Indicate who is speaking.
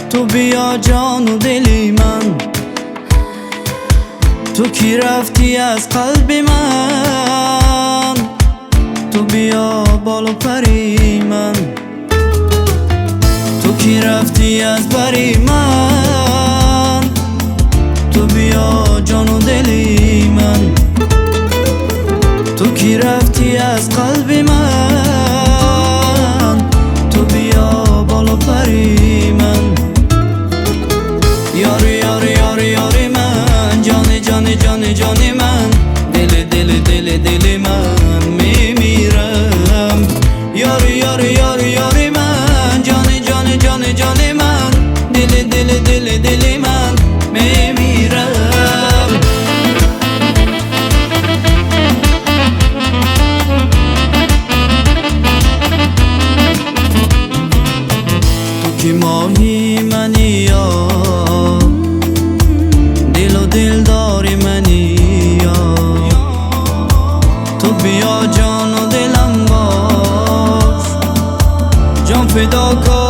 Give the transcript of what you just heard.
Speaker 1: تو بیا جان و دلی من، تو کی رفتی از قلب من، تو بیا بالا پری من، تو کی رفتی از بری من، تو بیا جان و دلی من، تو کی رفتی از قلب من، تو بیا بالا پری من. یاری یاری یاری یاری من، جان جان جان جان من، دل دل دل دل من میمیرم. یاری یاری یاری یاری من، جان جان جان جان من، دل دل دل دل من میمیرم. تو که ماهی منی یا دل و دل داری منی یا، تو بیا جان و دلم باش، جان فدا کن